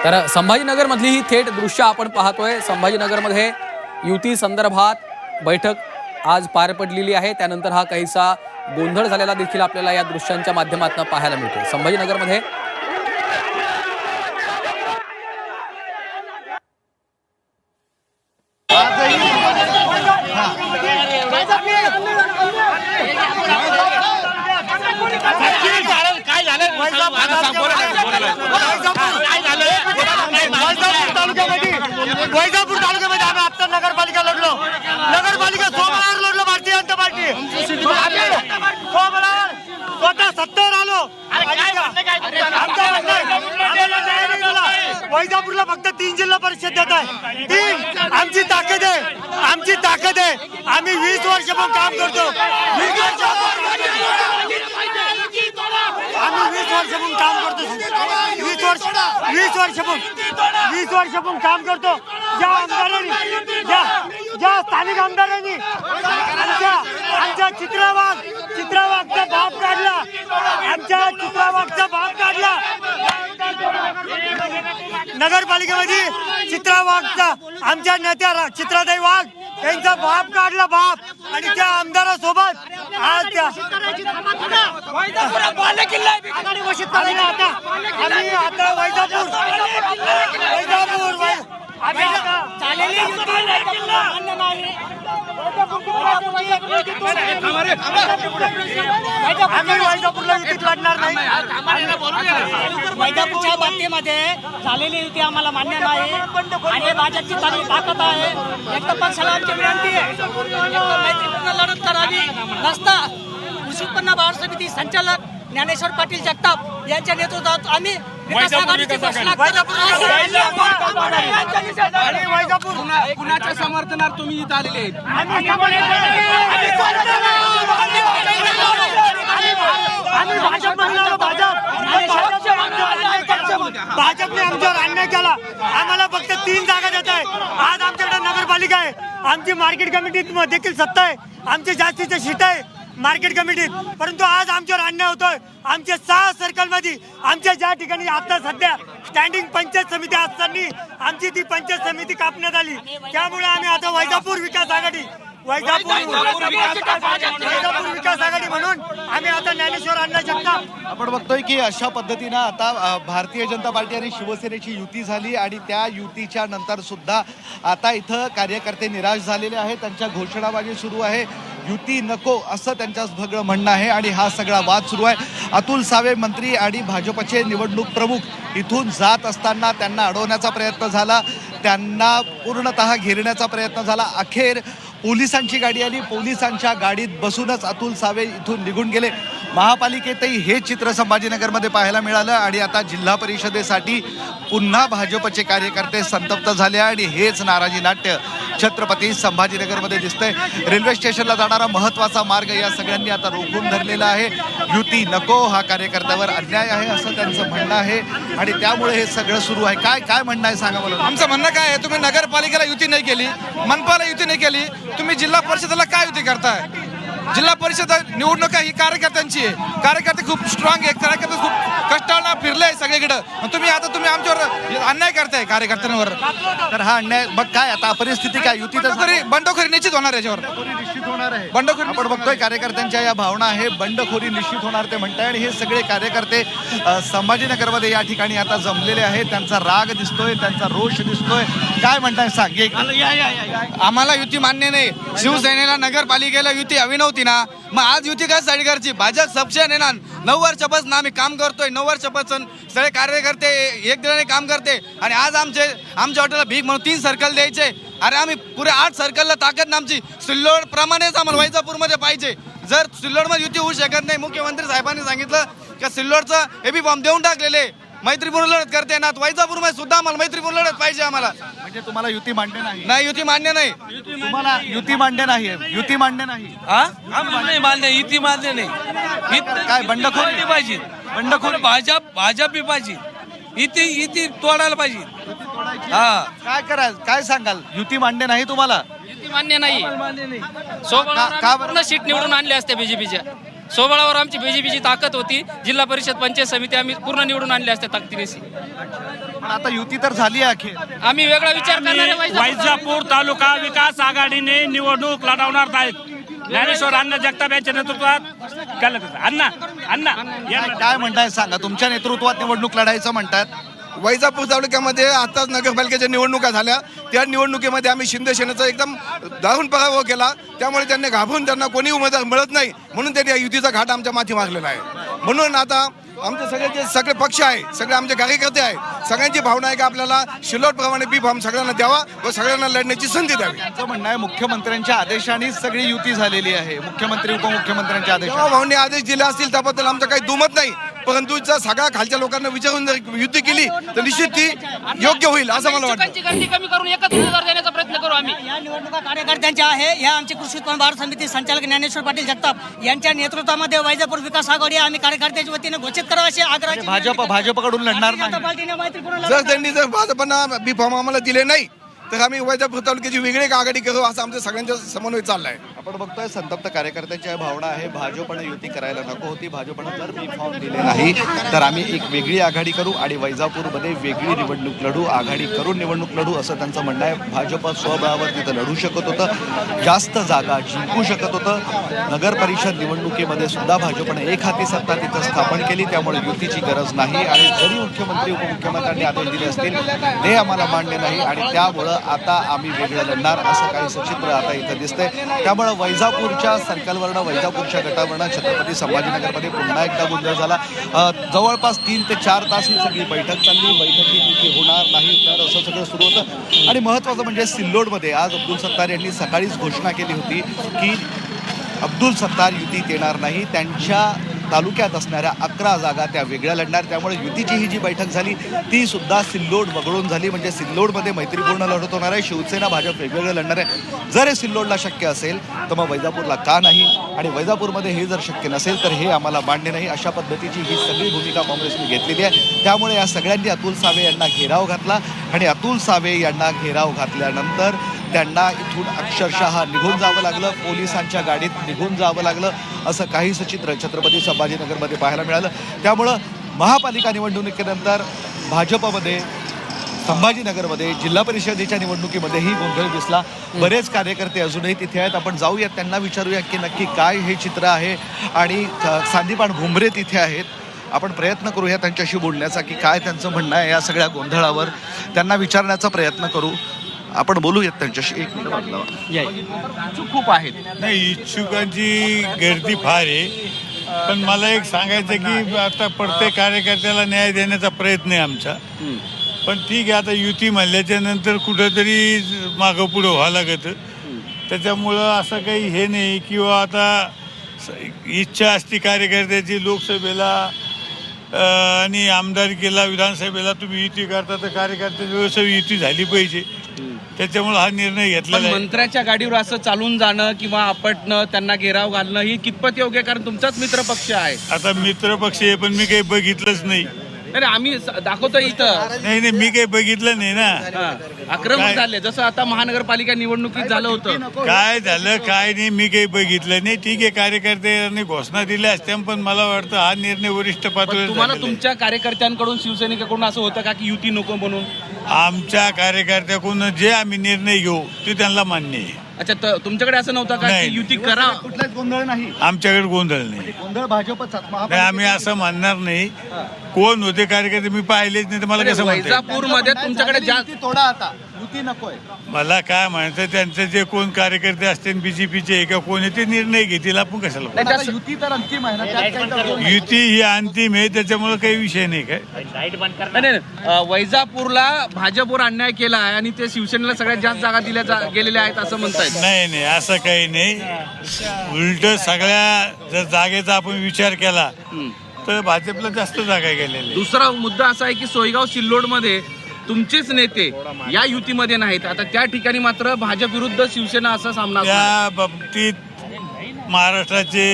तर संभाजीनगरमधली ही थेट दृश्य आपण पाहतोय। संभाजीनगरमध्ये युती संदर्भात बैठक आज पार पडलेली आहे। त्यानंतर हा काहीसा गोंधळ झालेला देखील आपल्याला या दृश्यांच्या माध्यमातून पाहायला मिळतोय। संभाजीनगरमध्ये वैजापूर तालुक्यामध्ये आम्ही आता नगरपालिका लढलो, नगरपालिका सोमवार लढलो भारतीय जनता पार्टी। सोमवार स्वतः सत्तेवर आलो। वैजापूरला फक्त 3 जिल्हा परिषद देत आहे। 3 आमची ताकद आहे, आमची ताकद आहे। आम्ही 20 वर्ष पण काम करतो, आम्ही 20 वर्ष पण काम करतो, 20 वर्ष पण काम करतो। ज्या आमदारांनी ज्या स्थानिक आमदारांनी आमच्या चित्रावागचा बाप काढला, आमच्या चित्रावागचा बाप काढला नगरपालिकेमध्ये। चित्रावागचा आमच्या नेत्या चित्राताई वाघ यांचा बाप काढला, बाप। आणि त्या आमदारासोबत आज त्या आम्ही आता वैजापूर वैजापूरला युतीत लढणार नाही। वैजापूरच्या बाबतीमध्ये झालेली युती आम्हाला मान्य नाही आणि भाजपची चांगली ताकद आहे। एकदा पक्षाला आमची विनंती आहे, मैत्रीपूर्ण लढत करावी नसता कृषी उत्पन्न बाजार समिती संचालक ज्ञानेश्वर पाटील जगताप यांच्या नेतृत्वात आम्ही विकास आघाडीची घोषणा कुणाच्या समर्थनात तुम्ही इथं आलेले भाजपने आमच्यावर अन्याय केला। आम्हाला फक्त 3 जागा देत आहे। आज आमच्याकडे नगरपालिका आहे, आमची मार्केट कमिटीत देखील सत्ता आहे, आमचे जास्तीचे सीट आहे मार्केट कमिटीत। परंतु आज आमच्यावर अन्याय होतोय। आमच्या 6 सर्कलमध्ये आमच्या ज्या ठिकाणी आता सध्या स्टँडिंग पंचायत समिती असताना आमची ती पंचायत समिती कापण्यात आली। त्यामुळे आम्ही आता वैजापूर विकास आघाडी म्हणून आम्ही आता ज्ञानेश्वर अण्णा जगताप। आपण बघतोय की अशा पद्धतीनं आता भारतीय जनता पार्टी आणि शिवसेनेची युती झाली आणि त्या युतीच्या नंतर सुद्धा आता इथं कार्यकर्ते निराश झालेले आहेत। त्यांच्या घोषणाबाजी सुरू आहे, युती नको असं त्यांचं सगळं म्हणणं आहे आणि हा सगळा वाद सुरू आहे। अतुल सावे मंत्री आणि भाजपचे निवडणूक प्रमुख इथून जात असताना त्यांना अडवण्याचा प्रयत्न झाला, त्यांना पूर्णतः घेरण्याचा प्रयत्न झाला। अखेर पोलिसांची गाडी आली, पोलिसांच्या गाडीत बसूनच अतुल सावे इथून निघून गेले। महापालिकेतही हे चित्र संभाजीनगरमध्ये पाहायला मिळालं आणि आता जिल्हा परिषदेसाठी पुन्हा भाजपचे कार्यकर्ते संतप्त झाले आणि हेच नाराजी नाट्य छत्रपती संभाजीनगरमध्ये दिसतंय। रेल्वे स्टेशनला जाणारा महत्त्वाचा मार्ग या सगळ्यांनी आता रोखून धरलेला आहे। युती नको, हा कार्यकर्त्यावर अन्याय आहे असं त्यांचं म्हणणं आहे आणि त्यामुळे हे सगळं सुरू आहे। काय म्हणणं आहे सांगा मला। आमचं म्हणणं काय आहे, तुम्ही नगरपालिकेला युती नाही केली, मनपाला युती नाही केली, तुम्ही जिल्हा परिषदेला काय युती करताय? जिल्हा परिषद निवडणूक ही कार्यकर्त्यांची आहे, कार्यकर्ते खूप स्ट्रॉंग आहे, कार्यकर्ते खूप कष्टाळून फिरले सगळीकडे। तुम्ही आमच्यावर अन्याय करताय कार्यकर्त्यांवर। तर हा अन्याय मग काय आता परिस्थिती काय? युती तर बंडखोरी निश्चित होणार याच्यावर, निश्चित होणार आहे। बंडखोरी आपण बघतोय कार्यकर्त्यांच्या या भावना आहे, बंडखोरी निश्चित होणार ते म्हणताय आणि हे सगळे कार्यकर्ते संभाजीनगरमध्ये या ठिकाणी आता जमलेले आहेत। त्यांचा राग दिसतोय, त्यांचा रोष दिसतोय। काय म्हणताय सांग। आम्हाला युती मान्य नाही, शिवसेनेला नगरपालिकेला युती हवी नव्हती ना, मग आज युती काय साईड करची? भाजप सबसेन आहे ना, 9 वर्षापासून आम्ही काम करतोय, 9 वर्षापासून सगळे कार्यकर्ते एक दिलाने काम करते आणि आज आमच्या हॉटेलला भीक म्हणून 3 सर्कल द्यायचे। अरे आम्ही पुरे 8 सर्कलला ताकद ना आमची सिल्लोड प्रमाणेच आम्हाला वैजापूरमध्ये पाहिजे। जर सिल्लोडमध्ये युती होऊ शकत नाही, मुख्यमंत्री साहेबांनी सांगितलं की सिल्लोडचं एबी फॉर्म देऊन टाकलेले, मैत्रीपूर्ण लढत करते ना, वैजापूरमध्ये सुद्धा आम्हाला मैत्रीपूर्ण लढत पाहिजे। आम्हाला म्हणजे तुम्हाला युती मान्य नाही? नाही, युती मान्य नाही, तुम्हाला युती मान्य नाही, युती मान्य नाही। मान्य युती मान्य नाही। काय बंडखोरी पाहिजे? बंडखोरी भाजप बी पाहिजे, युती तोडायला पाहिजे। काय करायचं, काय सांगाल? युती मान्य नाही तुम्हाला? युती मान्य नाही। सोबळावर सीट निवडून आणले असते बीजेपीच्या, सोबळावर आमची बीजेपीची ताकद होती। जिल्हा परिषद पंचायत समिती आम्ही पूर्ण निवडून आणले असते ताकदीने। पण आता युती तर झाली आहे अखेर. आम्ही वेगळा विचार करणार आहे. वैजापूर तालुका विकास आघाडीने निवडणूक लढवणार आहेत. ज्ञानेश्वर अण्णा जगताप यांच्या नेतृत्वात अण्णा काय म्हणताय सांगा, तुमच्या नेतृत्वात निवडणूक लढायचं म्हणतात. वैजापूर तालुक्यामध्ये आताच नगरपालिकेच्या निवडणुका झाल्या. त्या निवडणुकीमध्ये आम्ही शिंदे सेनेचा एकदम दारुण पराभव केला. त्यामुळे त्यांनी घाबरून त्यांना कोणी उमेदवार मिळत नाही म्हणून त्यांनी या युतीचा घाट आमच्या माथी मारलेला आहे. म्हणून आता आमचे सगळे पक्ष आहे, सगळे आमचे कार्यकर्ते आहेत, सगळ्यांची भावना आहे की आपल्याला शिल्लटप्रमाणे बी फॉर्म सगळ्यांना द्यावा व सगळ्यांना लढण्याची संधी द्यावी. त्यांचं म्हणणं आहे मुख्यमंत्र्यांच्या आदेशानेच सगळी युती झालेली आहे. मुख्यमंत्री उपमुख्यमंत्र्यांच्या जेव्हा आदेशाने भाऊंनी आदेश दिले असतील त्याबद्दल आमचं काही दुमत नाही. परंतु जर सगळ्या खालच्या लोकांना विचारून जर युती केली तर निश्चित ती योग्य होईल असं मला वाटतं. इच्छुकांची गर्दी कमी करून एकच उमेदवार देण्याचा प्रयत्न करू आम्ही. या निवडणुका कार्यकर्त्यांच्या आहे. या आमचे कृषी उत्पन्न बाजार समिती संचालक ज्ञानेश्वर पाटील जगताप यांच्या नेतृत्वामध्ये वैजापूर विकास आघाडी आम्ही कार्यकर्त्यांच्या वतीने घोषित करावं अशी आग्रहाची भाजपकडून लढणार नाही. जर त्यांनी जर भाजपना बी फॉर्म आम्हाला दिले नाही तर आम्ही वैजापूर तालुक्याची वेगळी एक आघाडी करू असं आमच्या सगळ्यांच्या समन्वय चाललाय. आपण बघतोय संतप्त कार्यकर्त्यांच्या भावना आहे. भाजपनं युती करायला नको होती. भाजपनं जर बी फॉर्म दिले नाही तर आम्ही एक वेगळी आघाडी करू आणि वैजापूरमध्ये वेगळी निवडणूक लढू, आघाडी करून निवडणूक लढू असं त्यांचं म्हणणं आहे. भाजप स्वबळावर तिथं लढू शकत होतं, जास्त जागा जिंकू शकत होतं. नगर परिषद निवडणुकीमध्ये सुद्धा भाजपनं एक हाती सत्ता तिथं स्थापन केली. त्यामुळे युतीची गरज नाही आणि जरी मुख्यमंत्री उपमुख्यमंत्र्यांनी आदेश दिले असतील ते आम्हाला मान्य नाही आणि त्यामुळं आता आम्ही वेगळं लढणार असं काही सचित्र आता इथं दिसतंय. त्यामुळं वैजापूरच्या सर्कलवरनं, वैजापूरच्या गटावरनं छत्रपती संभाजीनगरमध्ये पुन्हा एकदा गोंधळ झाला. जवळपास 3 ते 4 तास ही सगळी बैठक चालली. बैठकीत युती होणार नाही होणार असं सगळं सुरू होतं. आणि महत्त्वाचं म्हणजे सिल्लोडमध्ये आज अब्दुल सत्तार यांनी सकाळीच घोषणा केली होती की अब्दुल सत्तार युतीत येणार नाही. त्यांच्या तालुक्यात असणाऱ्या 11 जागा त्या वेगळ्या लढणार. त्यामुळे युतीची ही जी बैठक झाली ती सुद्धा सिल्लोड वगळून झाली. म्हणजे सिल्लोडमध्ये मैत्रीपूर्ण लढत होणार आहे. शिवसेना भाजप वेगवेगळं लढणार आहे. जर हे सिल्लोडला शक्य असेल तर मग वैजापूरला का नाही आणि वैजापूरमध्ये हे जर शक्य नसेल तर हे आम्हाला मान्य नाही अशा पद्धतीची ही सगळी भूमिका काँग्रेसने घेतलेली आहे. त्यामुळे या सगळ्यांनी अतुल सावे यांना घेराव घातला आणि अतुल सावे यांना घेराव घातल्यानंतर त्यांना इथून अक्षरशः निघून जावं लागलं. पोलिसांच्या गाडीत निघून जावं लागलं. असं काहीसं चित्र छत्रपती संभाजीनगरमध्ये पाहायला मिळालं. त्यामुळं महापालिका निवडणुकीनंतर भाजपमध्ये, संभाजीनगरमध्ये, जिल्हा परिषदेच्या निवडणुकीमध्येही गोंधळ दिसला. बरेच कार्यकर्ते अजूनही तिथे आहेत. आपण जाऊयात, त्यांना विचारूया की नक्की काय हे चित्र आहे. आणि संदीपान भुमरे तिथे आहेत. आपण प्रयत्न करूया त्यांच्याशी बोलण्याचा की काय त्यांचं म्हणणं आहे या सगळ्या गोंधळावर. त्यांना विचारण्याचा प्रयत्न करू. आपण बोलूयात त्यांच्याशी. एक मिनिट. खूप आहेत. नाही, इच्छुकांची गर्दी फार आहे. पण मला एक सांगायचं की आता प्रत्येक कार्यकर्त्याला न्याय देण्याचा प्रयत्न आहे आमचा. पण ठीक आहे, आता युती म्हणल्याच्या नंतर कुठंतरी मागं पुढं व्हावं लागतं. त्याच्यामुळं असं काही हे नाही किंवा आता इच्छा असती कार्यकर्त्याची लोकसभेला आणि आमदारकीला, विधानसभेला तुम्ही युती करता तर कार्यकर्त्याची व्यवस्था युती झाली पाहिजे. त्याच्यामुळे हा निर्णय घेतलेला आहे. मंत्र्याच्या गाडीवर असं चालून जाणं किंवा आपटणं, त्यांना घेराव घालणं ही कितपत योग्य आहे? कारण तुमचाच मित्र पक्ष आहे. आता मित्र पक्ष आहे पण मी काही बघितलंच नाही. नाही आम्ही दाखवतोय इथं. नाही मी काही बघितलं नाही ना. आक्रमक झाले जसं आता महानगरपालिका निवडणुकीत झालं होतं. काय झालं काय नाही मी काही बघितलं नाही. ठीक आहे, कार्यकर्त्यांनी घोषणा दिल्या असत्या पण मला वाटतं हा निर्णय वरिष्ठ पातळीवर तुम्हाला झालेला आहे. तुमच्या कार्यकर्त्यांकडून, शिवसैनिकांकडून असं होतं का की युती नको म्हणून? आमच्या कार्यकर्त्याकडून जे आम्ही निर्णय घेऊ ते त्यांना मान्य आहे. अच्छा, तुमच्याकडे असं नव्हतं का नाही. की युती करा? कुठलाच गोंधळ नाही. आमच्याकडे गोंधळ नाही. गोंधळ भाजपचाच. नाही, आम्ही असं म्हणणार नाही. कोण होते कार्यकर्ते मी पाहिलेच नाही तर मला कसं म्हणता येईल? वैजापूरमध्ये तुमच्याकडे युती तोडा, आता युती नकोय. मला काय म्हणायचं, त्यांचे जे कोण कार्यकर्ते असतील बीजेपीचे का कोण ते निर्णय घेतील, आपण कशाला पण आता युती तर अंतिम आहे ना, त्यात काही तडजोड नाही. युती ही अंतिम आहे त्याच्यामुळे काही विषय नाही. काय नाही, वैजापूरला भाजपवर अन्याय केला आहे आणि ते शिवसेनेला सगळ्यात जास्त जागा दिल्या गेलेल्या आहेत असं म्हणतायत. नाही असं काही नाही. उलट सगळ्या जर जागेचा आपण विचार केला तर भाजपला जास्त जागा गेलेल्या. दुसरा मुद्दा असा आहे की सोयगाव सिल्लोडमध्ये तुमचेच नेते या युतीमध्ये नाहीत. आता त्या ठिकाणी मात्र भाजप विरुद्ध शिवसेना असा सामना. त्या बाबतीत महाराष्ट्राचे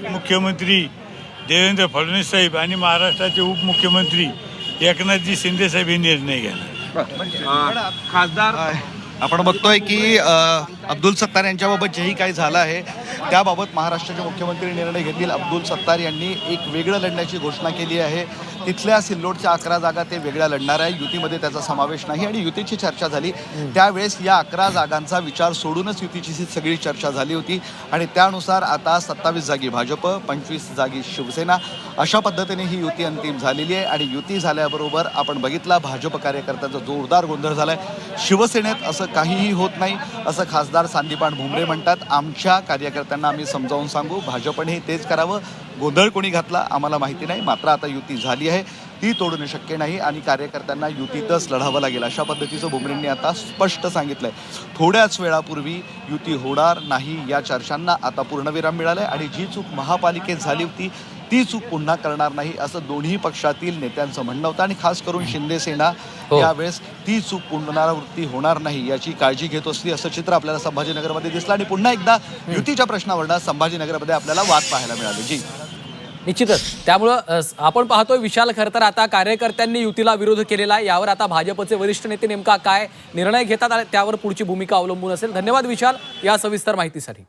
मुख्यमंत्री देवेंद्र फडणवीस साहेब आणि महाराष्ट्राचे उपमुख्यमंत्री एकनाथजी शिंदे साहेब हे निर्णय घ्यायला. खासदार आपण बघतोय की अब्दुल सत्तार यांच्याबाबत जेही काही झालं आहे त्याबाबत महाराष्ट्राचे मुख्यमंत्री निर्णय घेतील. अब्दुल सत्तार यांनी एक वेगळं लढण्याची घोषणा केली आहे. तिथल्या सिल्लोडच्या 11 जागा ते वेगळ्या लढणार आहे. युतीमध्ये त्याचा समावेश नाही आणि युतीची चर्चा झाली त्यावेळेस या 11 जागांचा विचार सोडूनच युतीची सगळी चर्चा झाली होती आणि त्यानुसार आता 27 जागी भाजप, 25 जागी शिवसेना अशा पद्धतीने ही युती अंतिम झालेली आहे. आणि युती झाल्याबरोबर आपण बघितला भाजप कार्यकर्त्यांचा जोरदार गोंधळ झालाय. शिवसेनेत असं काहीही होत नाही असं खासदार संदीपान भुमरे म्हणतात. आमच्या कार्यकर्त्यांना आम्ही समजावून सांगू, भाजपने तेच करावं. गोंधळ कोणी घातला आम्हाला माहिती नाही, मात्र आता युती झाली आहे ती तोडणं शक्य नाही आणि कार्यकर्त्यांना युतीतच लढावं लागेल अशा पद्धतीचं भुमरेंनी आता स्पष्ट सांगितलंय. थोड्याच वेळापूर्वी युती होणार नाही या चर्चांना आता पूर्णविराम मिळालाय आणि जी चूक महापालिकेत झाली होती ती चूक पुन्हा करणार नाही असं दोन्ही पक्षातील नेत्यांचं म्हणणं होतं आणि खास करून शिंदे सेना यावेळेस ती चूक पुनरावृत्ती होणार नाही याची काळजी घेत असली असं चित्र आपल्याला संभाजीनगरमध्ये दिसलं आणि पुन्हा एकदा युतीच्या प्रश्नावरनं संभाजीनगरमध्ये आपल्याला वाद पाहायला मिळाली. जी निश्चितच. त्यामुळं आपण पाहतोय विशाल खरतर आता कार्यकर्त्यांनी युतीला विरोध केलेला आहे. यावर आता भाजपचे वरिष्ठ नेते नेमका काय निर्णय घेतात त्यावर पुढची भूमिका अवलंबून असेल. धन्यवाद विशाल या सविस्तर माहितीसाठी.